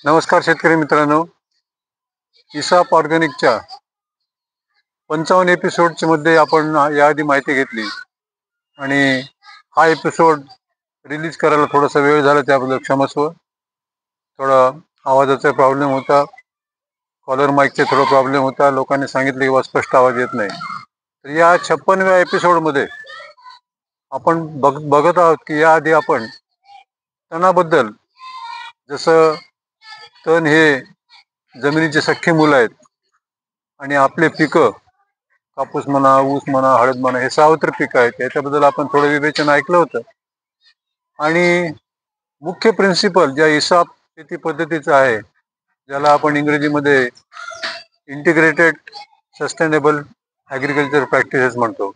नमस्कार शेतकरी मित्रांनो. इसाप ऑर्गॅनिकच्या 55 एपिसोडच्या मध्ये आपण याआधी माहिती घेतली आणि हा एपिसोड रिलीज करायला थोडासा वेळ झाला, त्याबद्दल क्षमस्व. थोडा आवाजाचा प्रॉब्लेम होता, कॉलर माईकचे थोडा प्रॉब्लेम होता. लोकांनी सांगितले की स्पष्ट आवाज येत नाही. तर या 56व्या एपिसोडमध्ये आपण बघत आहोत की याआधी आपण तणाबद्दल, जसं तण हे जमिनीचे सख्खे मुलं आहेत आणि आपले पिकं, कापूस म्हणा, ऊस म्हणा, हळद म्हणा, हे सावत्र पिकं आहेत. याच्याबद्दल आपण थोडं विवेचन ऐकलं होतं. आणि मुख्य प्रिन्सिपल ज्या इसाप शेती पद्धतीचा आहे, ज्याला आपण इंग्रजीमध्ये इंटिग्रेटेड सस्टेनेबल ॲग्रिकल्चर प्रॅक्टिसेस म्हणतो,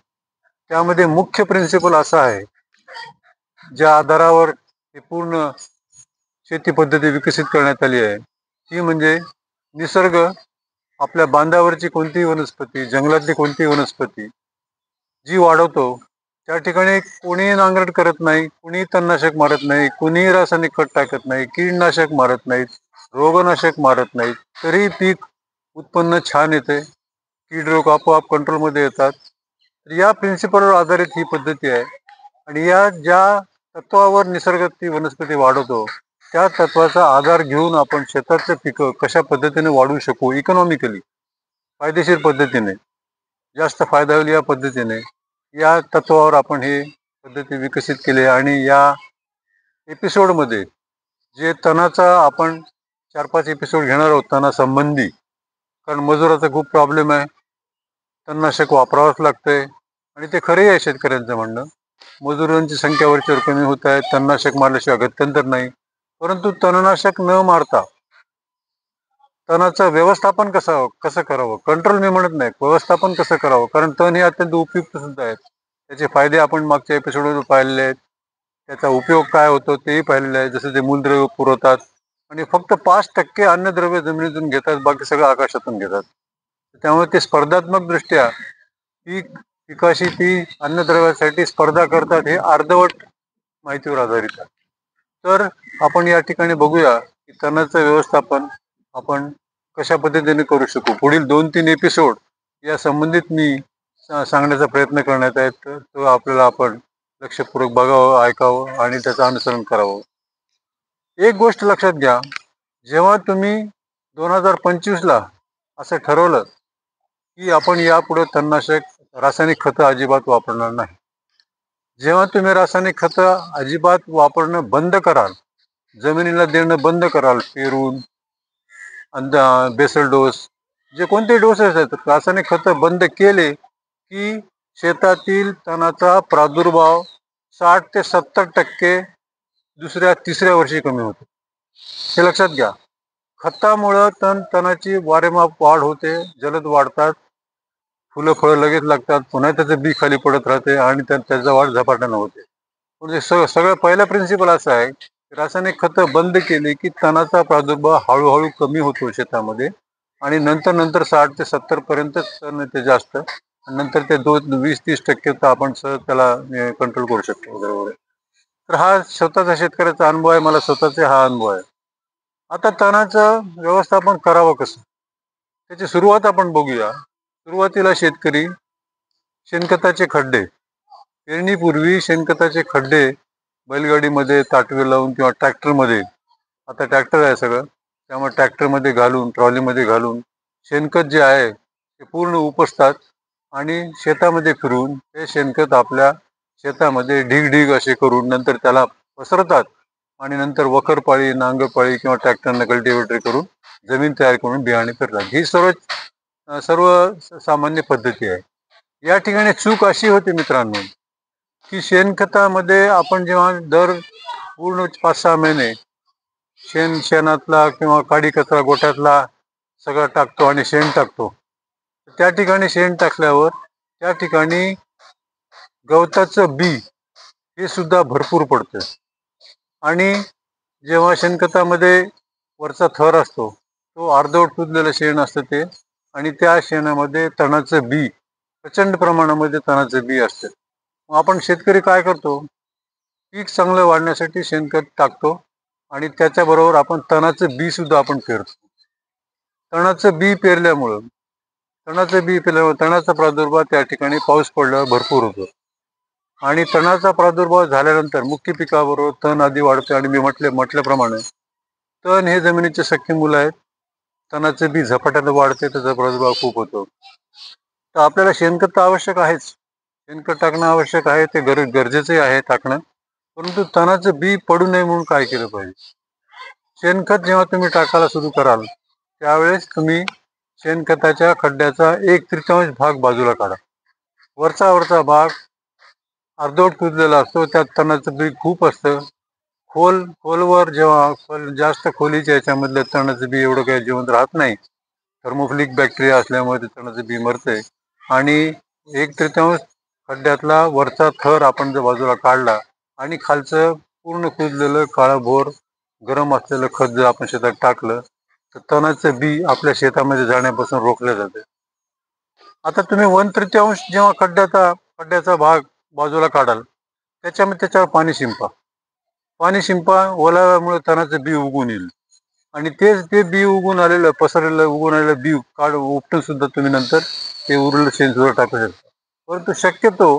त्यामध्ये मुख्य प्रिन्सिपल असा आहे, ज्या आधारावर ही पूर्ण शेती पद्धती विकसित करण्यात आली आहे, ती म्हणजे निसर्ग आपल्या बांधावरची कोणतीही वनस्पती, जंगलातली कोणतीही वनस्पती जी वाढवतो, त्या ठिकाणी कोणीही नांगरट करत नाही, कोणीही तणनाशक मारत नाही, कोणीही रासायनिक खत टाकत नाही, कीडनाशक मारत नाहीत, रोगनाशक मारत नाहीत, तरी पीक उत्पन्न छान येते, कीड रोग आपोआप कंट्रोलमध्ये येतात. तर या प्रिन्सिपलवर आधारित ही पद्धती आहे. आणि या ज्या तत्वावर निसर्ग ती वनस्पती वाढवतो, त्या तत्वाचा आधार घेऊन आपण शेतातले पिकं कशा पद्धतीने वाढवू शकू, इकॉनॉमिकली फायदेशीर पद्धतीने, जास्त फायदा होईल या पद्धतीने, या तत्वावर आपण ही पद्धती विकसित केली. आणि या एपिसोडमध्ये जे तणाचा आपण 4-5 एपिसोड घेणार आहोत तणासंबंधी, कारण मजुराचा खूप प्रॉब्लेम आहे, तणनाशक वापरावंच लागतंय. आणि ते खरंही आहे शेतकऱ्यांचं म्हणणं, मजुरांची संख्या वरच्यावर कमी होत आहे, तणनाशक मारल्याशिवाय गत्यंतर नाही. परंतु तणनाशक न मारता तणाचं व्यवस्थापन कसं करावं, कंट्रोल मी म्हणत नाही, व्यवस्थापन कसं करावं, कारण तण हे अत्यंत उपयुक्त सुद्धा आहेत. त्याचे फायदे आपण मागच्या एपिसोडवर पाहिलेले आहेत, त्याचा उपयोग काय होतो तेही पाहिलेलं आहे. जसं ते मूलद्रव्य पुरवतात आणि फक्त 5% अन्नद्रव्य जमिनीतून घेतात, बाकी सगळं आकाशातून घेतात. त्यामुळे ते स्पर्धात्मक दृष्ट्या पिकाशी ती अन्नद्रव्यासाठी स्पर्धा करतात, हे अर्धवट माहितीवर आधारित आहे. तर आपण या ठिकाणी बघूया की तणाचं व्यवस्थापन आपण कशा पद्धतीने करू शकू. पुढील 2-3 एपिसोड या संबंधित मी सांगण्याचा प्रयत्न करण्यात आहे. तर तो आपल्याला आपण लक्षपूर्वक बघावं, ऐकावं आणि त्याचं अनुसरण करावं. एक गोष्ट लक्षात घ्या, जेव्हा तुम्ही 2025ला असं ठरवलं की आपण यापुढे तणनाशक, रासायनिक खतं अजिबात वापरणार नाही, जेव्हा तुम्ही रासायनिक खतं अजिबात वापरणं बंद कराल, जमिनीला देणं बंद कराल, पेरून बेसल डोस, जे कोणते डोसेस आहेत, रासायनिक खतं बंद केले की शेतातील तणाचा प्रादुर्भाव 60 ते 70% दुसऱ्या तिसऱ्या वर्षी कमी होतो. हे लक्षात घ्या. खतामुळं तणाची वारेमाप वाढ होते, जलद वाढतात, फुलं फळं लगेच लागतात, पुन्हा त्याचं बी खाली पडत राहते आणि त्याचा वाढ झपाट्यानं होते. म्हणजे सगळं पहिला प्रिन्सिपल असा आहे, रासायनिक खतं बंद केली की तणाचा प्रादुर्भाव हळूहळू कमी होतो शेतामध्ये आणि नंतर 60 ते 70 पर्यंत तण येते जास्त, नंतर ते 20-30% तर आपण सहज त्याला कंट्रोल करू शकतो. बरोबर. तर हा स्वतःचा शेतकऱ्याचा अनुभव आहे, मला स्वतःचा हा अनुभव आहे. आता तणाचं व्यवस्थापन करावं कसं, त्याची सुरुवात आपण बघूया. सुरुवातीला शेतकरी शेणखताचे खड्डे, पेरणीपूर्वी शेणखताचे खड्डे बैलगाडीमध्ये ताटवे लावून किंवा ट्रॅक्टरमध्ये, आता ट्रॅक्टर आहे सगळं, त्यामुळे ट्रॅक्टरमध्ये घालून, ट्रॉलीमध्ये घालून शेणखत जे आहे ते पूर्ण उपसतात आणि शेतामध्ये फिरून ते शेणखत आपल्या शेतामध्ये ढीग असे करून नंतर त्याला पसरतात आणि नंतर वखरपाळी, नांगरपाळी किंवा ट्रॅक्टरनं कल्टिवेटर करून जमीन तयार करून बियाणे पेरतात. ही सर्व सामान्य पद्धती आहे. या ठिकाणी चूक अशी होती मित्रांनो, की शेणखतामध्ये आपण जेव्हा दर पूर्ण 5-6 महिने शेणातला किंवा काडी कचरा गोठ्यातला सगळं टाकतो आणि शेण टाकतो, त्या ठिकाणी शेण टाकल्यावर त्या ठिकाणी गवताचं बी हे सुद्धा भरपूर पडतं. आणि जेव्हा शेणखतामध्ये वरचा थर असतो तो अर्धवट कुजलेलं शेण असतं ते, आणि त्या शेणामध्ये तणाचं बी, प्रचंड प्रमाणामध्ये तणाचं बी असतं. मग आपण शेतकरी काय करतो, पीक चांगलं वाढण्यासाठी शेणखत टाकतो आणि त्याच्याबरोबर आपण तणाचं बी सुद्धा आपण पेरतो. तणाचं बी पेरल्यामुळं तणाचा प्रादुर्भाव त्या ठिकाणी पाऊस पडल्यावर भरपूर होतो. आणि तणाचा प्रादुर्भाव झाल्यानंतर मुख्य पिकाबरोबर तण आधी वाढते. आणि मी म्हटल्याप्रमाणे तण हे जमिनीचे सख्खे मुलं आहेत. तणाचे बी झपाट्याने वाढते, त्याचा प्रादुर्भाव खूप होतो. तर आपल्याला शेणखत तर आवश्यक आहेच, शेणखत टाकणं आवश्यक आहे, ते गरजेचे आहे टाकणं. परंतु तणाचं बी पडू नये म्हणून काय केलं पाहिजे? शेणखत जेव्हा तुम्ही टाकायला सुरू कराल त्यावेळेस तुम्ही शेणखताच्या खड्ड्याचा 1/3 भाग बाजूला काढा. वरचा भाग अर्धवट कुजलेला असतो, त्यात तणाचं बी खूप असतं. खोलवर जेव्हा जास्त खोलीच्या याच्यामधल्या तणाचं बी एवढं काही जिवंत राहत नाही. थर्मोफिलिक बॅक्टेरिया असल्यामुळे ते तणाचं बी मरते. आणि 1/3 खड्ड्यातला वरचा थर आपण जर बाजूला काढला आणि खालचं पूर्ण कुजलेलं काळभोर गरम असलेलं खत जर आपण शेतात टाकलं तर तणाचं बी आपल्या शेतामध्ये जाण्यापासून रोखलं जाते. आता तुम्ही 1/3 जेव्हा खड्ड्याचा भाग बाजूला काढाल त्याच्यावर पाणी शिंपा ओलाव्यामुळे तणाचं बी उगून येईल. आणि ते बी उगून आलेलं बी उपटून सुद्धा तुम्ही नंतर ते उरलेलं शेण सुद्धा टाकू शकता. परंतु शक्यतो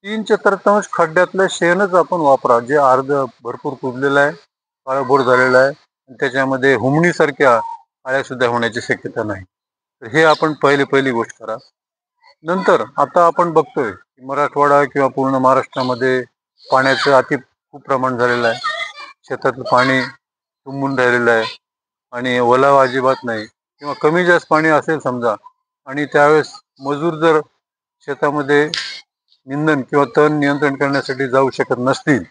3/4 खड्ड्यातलं शेणच आपण वापरा, जे भरपूर कुजलेलं आहे, काळभोर झालेलं आहे, त्याच्यामध्ये हुमणीसारख्या आळ्या सुद्धा होण्याची शक्यता नाही. तर हे आपण पहिली गोष्ट करा. नंतर आता आपण बघतोय की मराठवाडा किंवा पूर्ण महाराष्ट्रामध्ये पाण्याचं खूप प्रमाण झालेलं आहे. शेतातलं पाणी तुंबून राहिलेलं आहे आणि ओलावा अजिबात नाही, किंवा कमी जास्त पाणी असेल समजा, आणि त्यावेळेस मजूर जर शेतामध्ये निंदन किंवा तण नियंत्रण करण्यासाठी जाऊ शकत नसतील,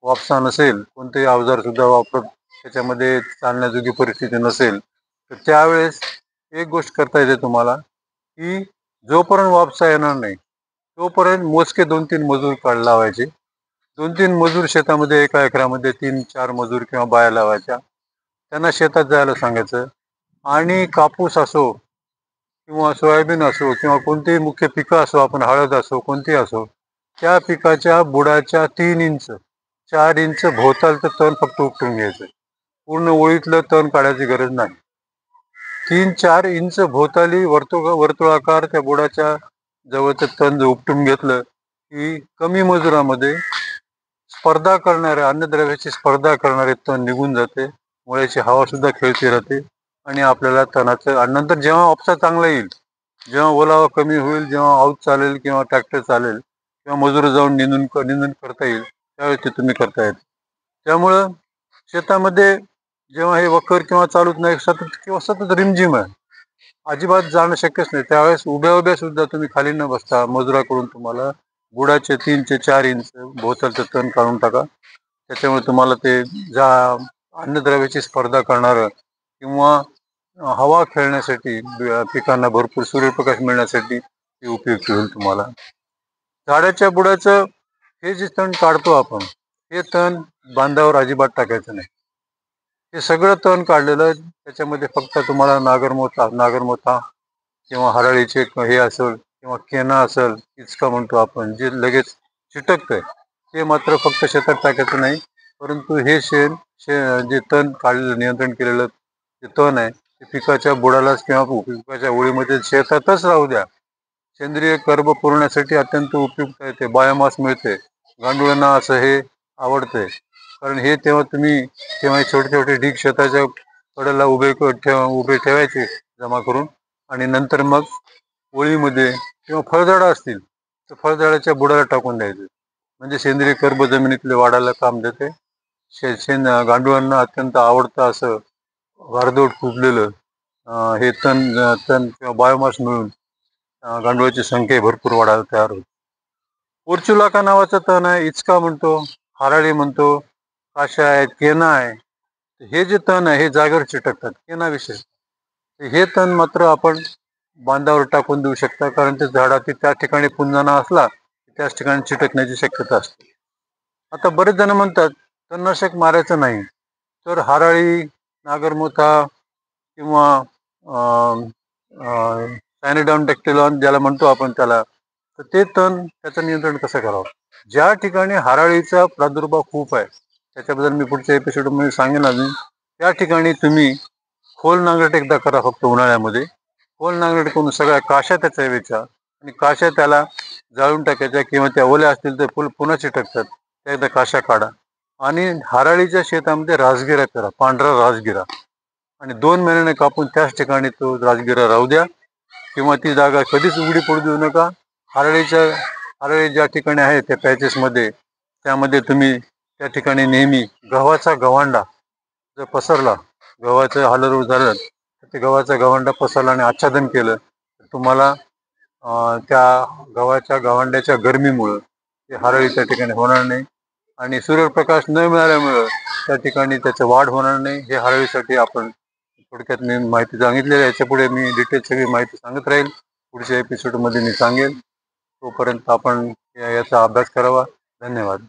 वापसा नसेल, कोणतेही अवजार सुद्धा वापरत त्याच्यामध्ये चालण्याजोगी परिस्थिती नसेल, तर त्यावेळेस एक गोष्ट करता येते तुम्हाला, की जोपर्यंत वापसा येणार नाही तोपर्यंत मोजके 2-3 मजूर लावायचे. 2-3 मजूर शेतामध्ये, एका एकरामध्ये 3-4 मजूर किंवा बाया लावायच्या. त्यांना शेतात जायला सांगायचं. आणि कापूस असो किंवा सोयाबीन असो किंवा कोणतेही मुख्य पिकं असो, आपण हळद असो कोणतीही असो, त्या पिकाच्या बुडाच्या 3 इंच 4 इंच भोवतालचं तण फक्त उपटून घ्यायचं. पूर्ण ओळीतलं तण काढायची गरज नाही. 3-4 इंच भोवताली वर्तुळाकार त्या बुडाच्या जवळचं तण उपटून घेतलं की कमी मजुरामध्ये अन्नद्रव्याची स्पर्धा करणारे तण निघून जाते. मुळ्याची हवा सुद्धा खेळती राहते आणि आपल्याला तणाचं, नंतर जेव्हा उपसा चांगला येईल, जेव्हा ओलावा कमी होईल, जेव्हा आऊत चालेल किंवा ट्रॅक्टर चालेल किंवा मजूर जाऊन निंदन करता येईल, त्यावेळेस ते तुम्ही करता येईल. त्यामुळं शेतामध्ये जेव्हा हे वखर किंवा चालूच नाही, सतत रिमझिम आहे, अजिबात जाणं शक्यच नाही, त्यावेळेस उभ्या सुद्धा तुम्ही खाली न बसता मजुराकडून तुम्हाला बुडाचे 3-4 इंच भोवतालचं तण काढून टाका. त्याच्यामुळे तुम्हाला ते अन्नद्रव्याची स्पर्धा करणार किंवा हवा खेळण्यासाठी, पिकांना भरपूर सूर्यप्रकाश मिळण्यासाठी ते उपयुक्त होईल तुम्हाला. झाडाच्या बुडाचं हे जे तण काढतो आपण, हे तण बांधावर अजिबात टाकायचं नाही. हे सगळं तण काढलेलं त्याच्यामध्ये फक्त तुम्हाला नागरमोथा किंवा हरळीचे हे असेल किंवा केना असेल, इचका म्हणतो आपण, जे लगेच चिटकतंय, ते मात्र फक्त शेतात टाकायचं नाही. परंतु हे जे तण काढलेलं, नियंत्रण केलेलं जे तण आहे, ते पिकाच्या बुडालाच किंवा पिकाच्या ओळीमध्ये शेतातच राहू द्या. सेंद्रिय कर्ब पुरवण्यासाठी अत्यंत उपयुक्त आहे. ते बायोमास मिळते. गांडुळांना असं हे आवडतंय, कारण हे तेव्हा छोटे ढीग शेताच्या कडेला उभे ठेवायचे जमा करून, आणि नंतर मग ओळीमध्ये किंवा फळझाडं असतील तर फळझाडाच्या बुडाला टाकून द्यायचे. म्हणजे सेंद्रिय कर्ब जमिनीतले वाढायला काम देते. गांडुळांना अत्यंत आवडतं असं अर्धवट कुजलेलं हे तण किंवा बायोमास मिळून गांडुळाची संख्या भरपूर वाढायला तयार होते. पोर्चुलाका नावाचा तण आहे, इचका म्हणतो, हराळी म्हणतो, काशा आहे, केना आहे. हे जे तण आहे हे जागेवर चिटकतात, केना विशेष. हे तण मात्र आपण बांधावर टाकून देऊ शकता, कारण ते झाडाची त्या ठिकाणी पुंजना असला त्याच ठिकाणी चिटकण्याची शक्यता असते. आता बरेच जण म्हणतात तणनाशक मारायचं नाही, तर हराळी, नागरमोथा किंवा सायनिडामडॅक्टिलॉन ज्याला म्हणतो आपण त्याला, तर ते त्याचं नियंत्रण कसं करावं? ज्या ठिकाणी हराळीचा प्रादुर्भाव खूप आहे त्याच्याबद्दल मी पुढच्या एपिसोडमध्ये सांगेन अजून. त्या ठिकाणी तुम्ही खोल नांगरट एकदा करा फक्त उन्हाळ्यामध्ये. खोल नांगरट करून सगळ्या काशा त्याच्या वेचा आणि काशा त्याला जाळून टाकायच्या किंवा त्या ओल्या असतील तर पुन्हा चिटकतात, त्या एकदा काशा काढा. आणि हराळीच्या शेतामध्ये राजगिरा करा, पांढरा राजगिरा, आणि 2 महिन्याने कापून त्याच ठिकाणी तो राजगिरा राहू द्या किंवा ती जागा कधीच उघडी पडू देऊ नका. हराळी ज्या ठिकाणी आहे त्या पॅचेसमध्ये त्यामध्ये तुम्ही त्या ठिकाणी नेहमी गव्हाचा गव्हांडा जर पसरला, गव्हाचं हलर झालं तर ते गव्हाचा गव्हांडा पसरला आणि आच्छादन केलं तर तुम्हाला त्या गव्हाच्या गव्हांड्याच्या गरमीमुळं ते हराळी त्या ठिकाणी होणार नाही आणि सूर्यप्रकाश न मिळाल्यामुळं त्या ठिकाणी त्याचं वाढ होणार नाही. हे हराळीसाठी आपण थोडक्यात मी माहिती सांगितलेली आहे. याच्या पुढे मी डिटेल सगळी माहिती सांगत राहील, पुढच्या एपिसोडमध्ये मी सांगेल. तोपर्यंत आपण याचा अभ्यास करावा. धन्यवाद.